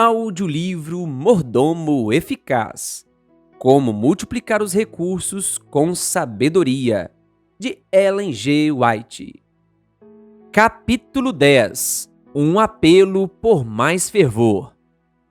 Audiolivro Mordomo Eficaz: Como multiplicar os recursos com sabedoria, de Ellen G. White. Capítulo 10. Um apelo por mais fervor.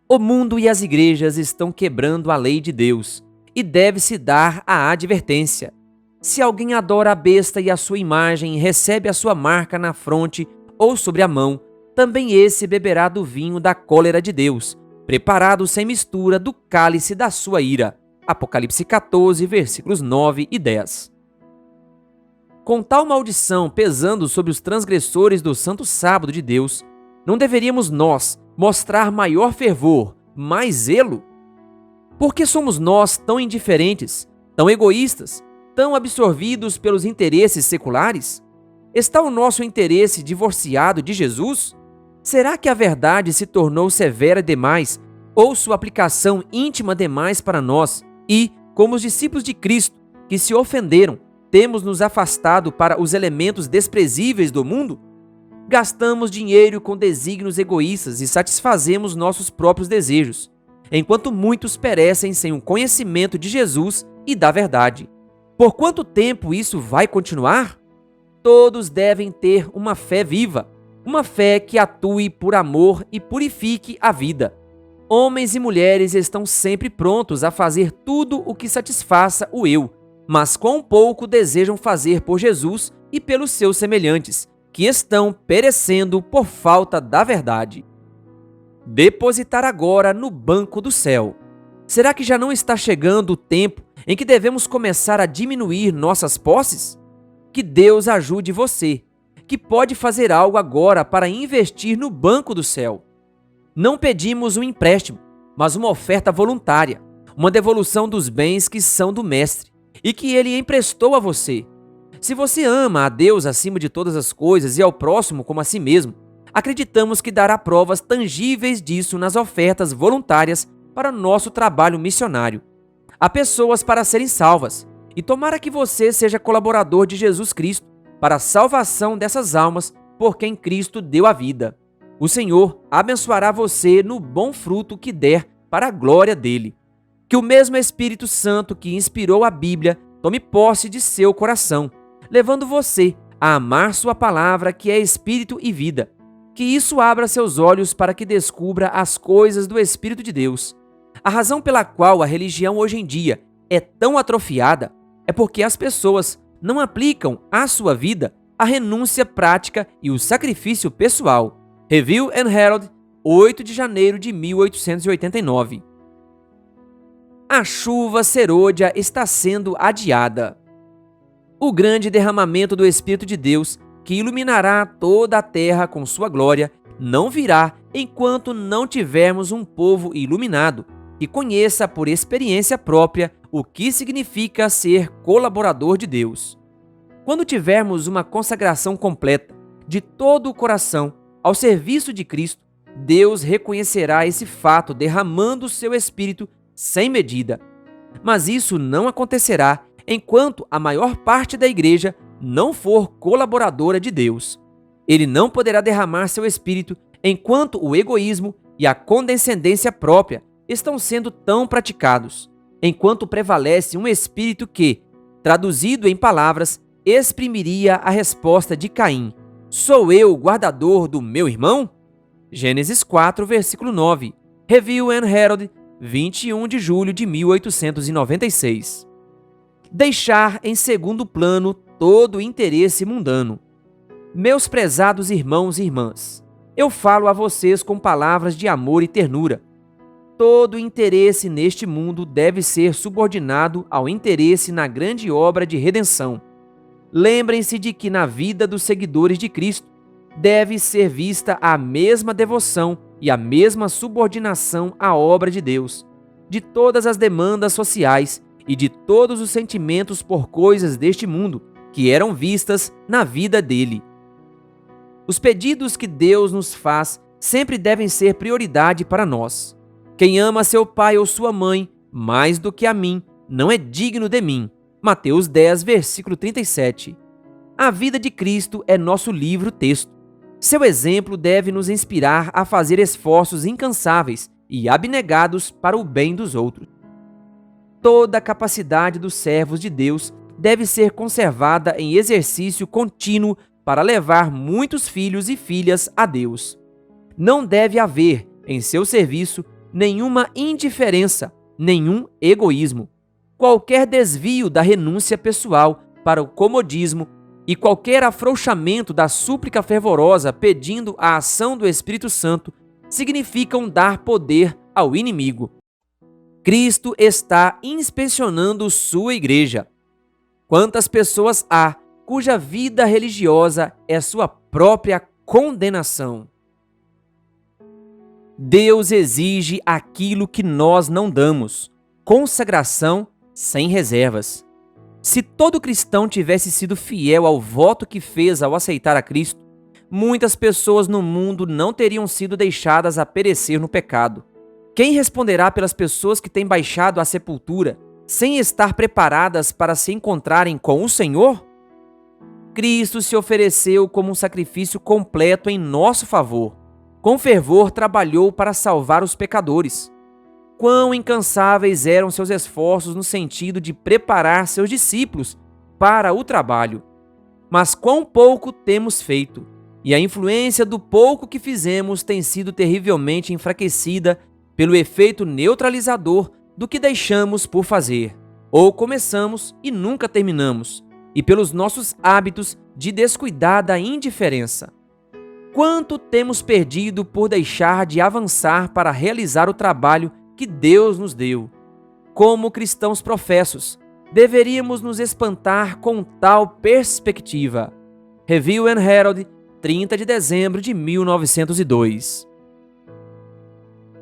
O mundo e as igrejas estão quebrando a lei de Deus, e deve-se dar a advertência. Se alguém adora a besta e a sua imagem e recebe a sua marca na fronte ou sobre a mão, também esse beberá do vinho da cólera de Deus, preparado sem mistura do cálice da sua ira. Apocalipse 14, versículos 9 e 10. Com tal maldição pesando sobre os transgressores do santo sábado de Deus, não deveríamos nós mostrar maior fervor, mais zelo? Por que somos nós tão indiferentes, tão egoístas, tão absorvidos pelos interesses seculares? Está o nosso interesse divorciado de Jesus? Será que a verdade se tornou severa demais ou sua aplicação íntima demais para nós e, como os discípulos de Cristo que se ofenderam, temos nos afastado para os elementos desprezíveis do mundo? Gastamos dinheiro com desígnios egoístas e satisfazemos nossos próprios desejos, enquanto muitos perecem sem o conhecimento de Jesus e da verdade. Por quanto tempo isso vai continuar? Todos devem ter uma fé viva, uma fé que atue por amor e purifique a vida. Homens e mulheres estão sempre prontos a fazer tudo o que satisfaça o eu, mas quão pouco desejam fazer por Jesus e pelos seus semelhantes, que estão perecendo por falta da verdade. Depositar agora no banco do céu. Será que já não está chegando o tempo em que devemos começar a diminuir nossas posses? Que Deus ajude você, que pode fazer algo agora para investir no banco do céu. Não pedimos um empréstimo, mas uma oferta voluntária, uma devolução dos bens que são do Mestre e que ele emprestou a você. Se você ama a Deus acima de todas as coisas e ao próximo como a si mesmo, acreditamos que dará provas tangíveis disso nas ofertas voluntárias para nosso trabalho missionário. Há pessoas para serem salvas, e tomara que você seja colaborador de Jesus Cristo para a salvação dessas almas por quem Cristo deu a vida. O Senhor abençoará você no bom fruto que der para a glória dele. Que o mesmo Espírito Santo que inspirou a Bíblia tome posse de seu coração, levando você a amar sua palavra, que é espírito e vida. Que isso abra seus olhos para que descubra as coisas do Espírito de Deus. A razão pela qual a religião hoje em dia é tão atrofiada é porque as pessoas não aplicam à sua vida a renúncia prática e o sacrifício pessoal. Review and Herald, 8 de janeiro de 1889. A chuva serôdia está sendo adiada. O grande derramamento do Espírito de Deus, que iluminará toda a terra com sua glória, não virá enquanto não tivermos um povo iluminado, que conheça por experiência própria o que significa ser colaborador de Deus. Quando tivermos uma consagração completa, de todo o coração, ao serviço de Cristo, Deus reconhecerá esse fato derramando o seu Espírito sem medida. Mas isso não acontecerá enquanto a maior parte da igreja não for colaboradora de Deus. Ele não poderá derramar seu Espírito enquanto o egoísmo e a condescendência própria estão sendo tão praticados, enquanto prevalece um espírito que, traduzido em palavras, exprimiria a resposta de Caim: sou eu o guardador do meu irmão? Gênesis 4, versículo 9. Review and Herald, 21 de julho de 1896. Deixar em segundo plano todo o interesse mundano. Meus prezados irmãos e irmãs, eu falo a vocês com palavras de amor e ternura. Todo interesse neste mundo deve ser subordinado ao interesse na grande obra de redenção. Lembrem-se de que na vida dos seguidores de Cristo deve ser vista a mesma devoção e a mesma subordinação à obra de Deus, de todas as demandas sociais e de todos os sentimentos por coisas deste mundo que eram vistas na vida dele. Os pedidos que Deus nos faz sempre devem ser prioridade para nós. Quem ama seu pai ou sua mãe mais do que a mim não é digno de mim. Mateus 10, versículo 37. A vida de Cristo é nosso livro-texto. Seu exemplo deve nos inspirar a fazer esforços incansáveis e abnegados para o bem dos outros. Toda a capacidade dos servos de Deus deve ser conservada em exercício contínuo para levar muitos filhos e filhas a Deus. Não deve haver, em seu serviço, nenhuma indiferença, nenhum egoísmo, qualquer desvio da renúncia pessoal para o comodismo e qualquer afrouxamento da súplica fervorosa pedindo a ação do Espírito Santo significam dar poder ao inimigo. Cristo está inspecionando sua igreja. Quantas pessoas há cuja vida religiosa é sua própria condenação? Deus exige aquilo que nós não damos: consagração sem reservas. Se todo cristão tivesse sido fiel ao voto que fez ao aceitar a Cristo, muitas pessoas no mundo não teriam sido deixadas a perecer no pecado. Quem responderá pelas pessoas que têm baixado à sepultura, sem estar preparadas para se encontrarem com o Senhor? Cristo se ofereceu como um sacrifício completo em nosso favor. Com fervor trabalhou para salvar os pecadores. Quão incansáveis eram seus esforços no sentido de preparar seus discípulos para o trabalho. Mas quão pouco temos feito, e a influência do pouco que fizemos tem sido terrivelmente enfraquecida pelo efeito neutralizador do que deixamos por fazer, ou começamos e nunca terminamos, e pelos nossos hábitos de descuidada indiferença. Quanto temos perdido por deixar de avançar para realizar o trabalho que Deus nos deu? Como cristãos professos, deveríamos nos espantar com tal perspectiva. Review and Herald, 30 de dezembro de 1902.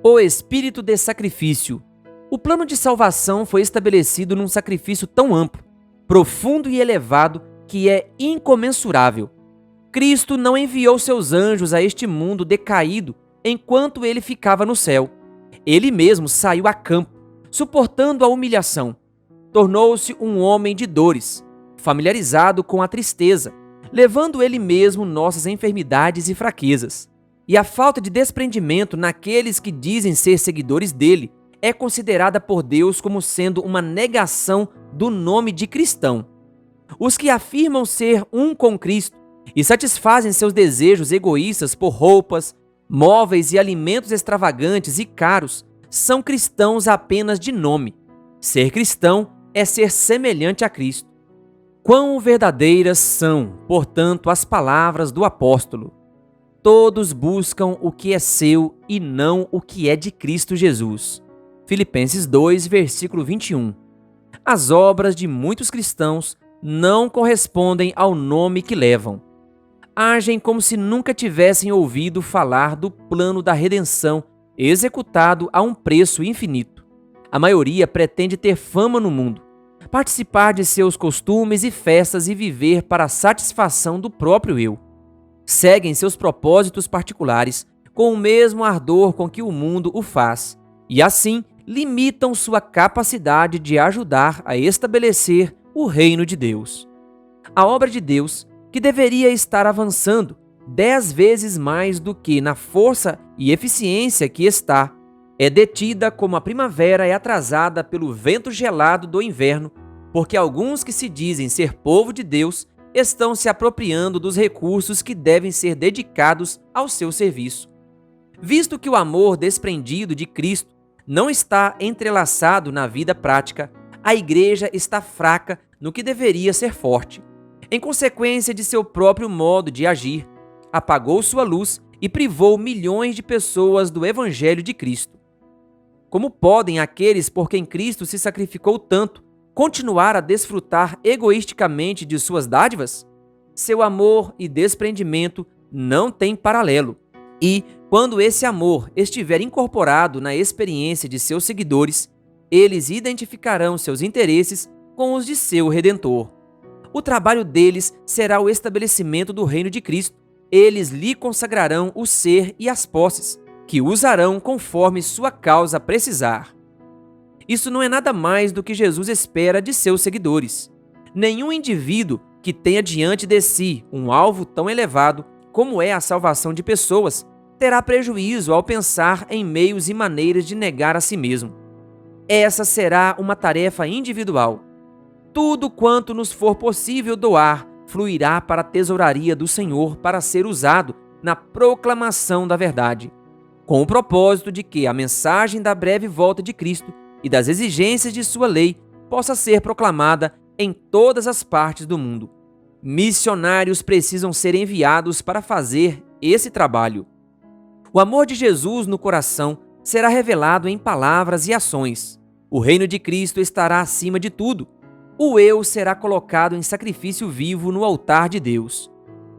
O espírito de sacrifício. O plano de salvação foi estabelecido num sacrifício tão amplo, profundo e elevado que é incomensurável. Cristo não enviou seus anjos a este mundo decaído enquanto ele ficava no céu. Ele mesmo saiu a campo, suportando a humilhação. Tornou-se um homem de dores, familiarizado com a tristeza, levando ele mesmo nossas enfermidades e fraquezas. E a falta de desprendimento naqueles que dizem ser seguidores dele é considerada por Deus como sendo uma negação do nome de cristão. Os que afirmam ser um com Cristo e satisfazem seus desejos egoístas por roupas, móveis e alimentos extravagantes e caros são cristãos apenas de nome. Ser cristão é ser semelhante a Cristo. Quão verdadeiras são, portanto, as palavras do apóstolo: todos buscam o que é seu e não o que é de Cristo Jesus. Filipenses 2, versículo 21. As obras de muitos cristãos não correspondem ao nome que levam. Agem como se nunca tivessem ouvido falar do plano da redenção executado a um preço infinito. A maioria pretende ter fama no mundo, participar de seus costumes e festas e viver para a satisfação do próprio eu. Seguem seus propósitos particulares com o mesmo ardor com que o mundo o faz, e assim limitam sua capacidade de ajudar a estabelecer o reino de Deus. A obra de Deus, que deveria estar avançando 10 vezes mais do que na força e eficiência que está, é detida como a primavera é atrasada pelo vento gelado do inverno, porque alguns que se dizem ser povo de Deus estão se apropriando dos recursos que devem ser dedicados ao seu serviço. Visto que o amor desprendido de Cristo não está entrelaçado na vida prática, a igreja está fraca no que deveria ser forte. Em consequência de seu próprio modo de agir, apagou sua luz e privou milhões de pessoas do Evangelho de Cristo. Como podem aqueles por quem Cristo se sacrificou tanto continuar a desfrutar egoisticamente de suas dádivas? Seu amor e desprendimento não têm paralelo. E, quando esse amor estiver incorporado na experiência de seus seguidores, eles identificarão seus interesses com os de seu Redentor. O trabalho deles será o estabelecimento do reino de Cristo. Eles lhe consagrarão o ser e as posses, que usarão conforme sua causa precisar. Isso não é nada mais do que Jesus espera de seus seguidores. Nenhum indivíduo que tenha diante de si um alvo tão elevado como é a salvação de pessoas terá prejuízo ao pensar em meios e maneiras de negar a si mesmo. Essa será uma tarefa individual. Tudo quanto nos for possível doar fluirá para a tesouraria do Senhor para ser usado na proclamação da verdade, com o propósito de que a mensagem da breve volta de Cristo e das exigências de sua lei possa ser proclamada em todas as partes do mundo. Missionários precisam ser enviados para fazer esse trabalho. O amor de Jesus no coração será revelado em palavras e ações. O reino de Cristo estará acima de tudo. O eu será colocado em sacrifício vivo no altar de Deus.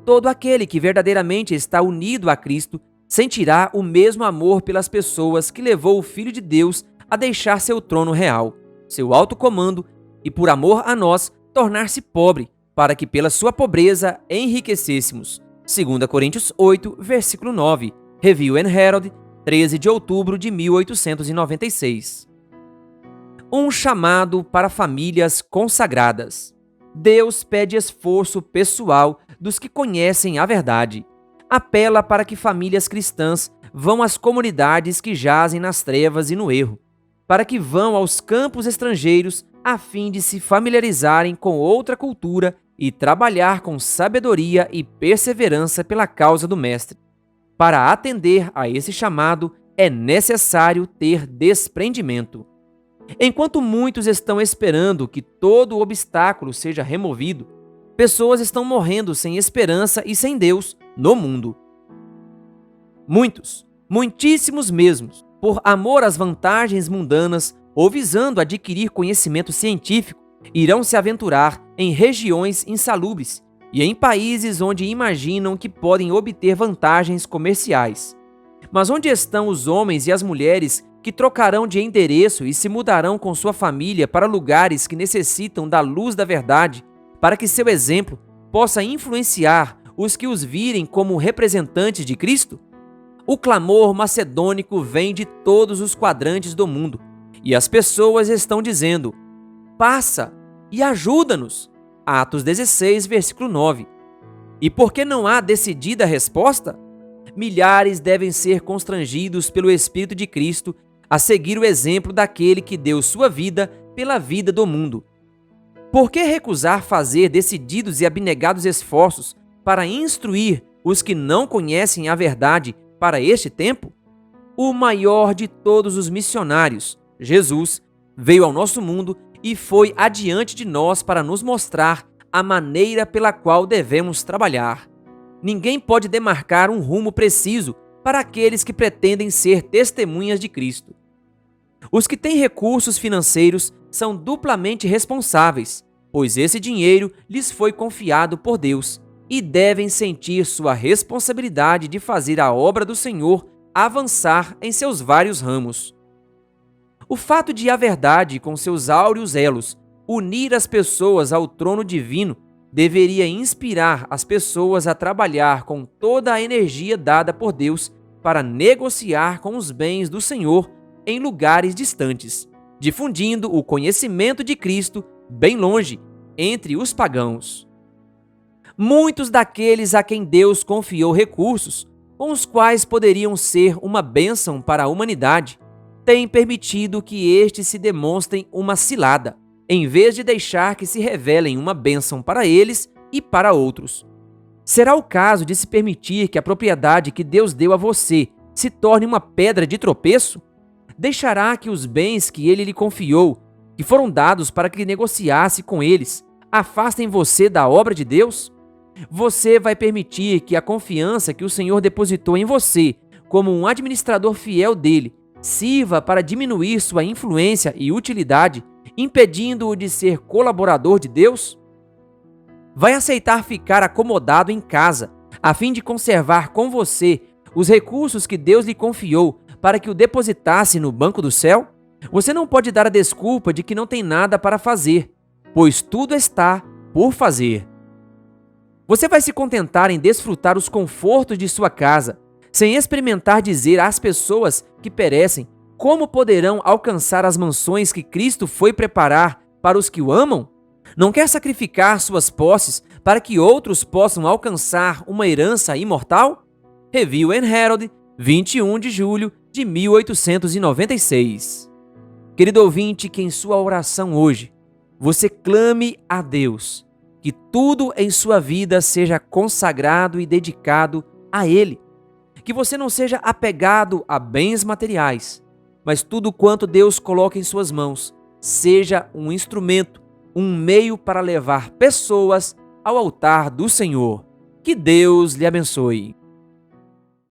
Todo aquele que verdadeiramente está unido a Cristo sentirá o mesmo amor pelas pessoas que levou o Filho de Deus a deixar seu trono real, seu alto comando e, por amor a nós, tornar-se pobre, para que pela sua pobreza enriquecêssemos. 2 Coríntios 8, versículo 9. Review and Herald, 13 de outubro de 1896. Um chamado para famílias consagradas. Deus pede esforço pessoal dos que conhecem a verdade. Apela para que famílias cristãs vão às comunidades que jazem nas trevas e no erro, para que vão aos campos estrangeiros a fim de se familiarizarem com outra cultura e trabalhar com sabedoria e perseverança pela causa do Mestre. Para atender a esse chamado, é necessário ter desprendimento. Enquanto muitos estão esperando que todo obstáculo seja removido, pessoas estão morrendo sem esperança e sem Deus no mundo. Muitíssimos mesmos, por amor às vantagens mundanas ou visando adquirir conhecimento científico, irão se aventurar em regiões insalubres e em países onde imaginam que podem obter vantagens comerciais. Mas onde estão os homens e as mulheres que trocarão de endereço e se mudarão com sua família para lugares que necessitam da luz da verdade, para que seu exemplo possa influenciar os que os virem como representantes de Cristo? O clamor macedônico vem de todos os quadrantes do mundo, e as pessoas estão dizendo: passa e ajuda-nos. Atos 16, versículo 9. E por que não há decidida resposta? Milhares devem ser constrangidos pelo Espírito de Cristo a seguir o exemplo daquele que deu sua vida pela vida do mundo. Por que recusar fazer decididos e abnegados esforços para instruir os que não conhecem a verdade para este tempo? O maior de todos os missionários, Jesus, veio ao nosso mundo e foi adiante de nós para nos mostrar a maneira pela qual devemos trabalhar. Ninguém pode demarcar um rumo preciso para aqueles que pretendem ser testemunhas de Cristo. Os que têm recursos financeiros são duplamente responsáveis, pois esse dinheiro lhes foi confiado por Deus e devem sentir sua responsabilidade de fazer a obra do Senhor avançar em seus vários ramos. O fato de a verdade, com seus áureos elos, unir as pessoas ao trono divino, deveria inspirar as pessoas a trabalhar com toda a energia dada por Deus para negociar com os bens do Senhor em lugares distantes, difundindo o conhecimento de Cristo bem longe, entre os pagãos. Muitos daqueles a quem Deus confiou recursos, com os quais poderiam ser uma bênção para a humanidade, têm permitido que estes se demonstrem uma cilada, em vez de deixar que se revelem uma bênção para eles e para outros. Será o caso de se permitir que a propriedade que Deus deu a você se torne uma pedra de tropeço? Deixará que os bens que Ele lhe confiou, que foram dados para que negociasse com eles, afastem você da obra de Deus? Você vai permitir que a confiança que o Senhor depositou em você, como um administrador fiel dele, sirva para diminuir sua influência e utilidade, impedindo-o de ser colaborador de Deus? Vai aceitar ficar acomodado em casa, a fim de conservar com você os recursos que Deus lhe confiou para que o depositasse no banco do céu? Você não pode dar a desculpa de que não tem nada para fazer, pois tudo está por fazer. Você vai se contentar em desfrutar os confortos de sua casa, sem experimentar dizer às pessoas que perecem como poderão alcançar as mansões que Cristo foi preparar para os que o amam? Não quer sacrificar suas posses para que outros possam alcançar uma herança imortal? Review and Herald, 21 de julho de 1896. Querido ouvinte, que em sua oração hoje você clame a Deus que tudo em sua vida seja consagrado e dedicado a Ele. Que você não seja apegado a bens materiais, mas tudo quanto Deus coloca em suas mãos seja um instrumento, um meio para levar pessoas ao altar do Senhor. Que Deus lhe abençoe.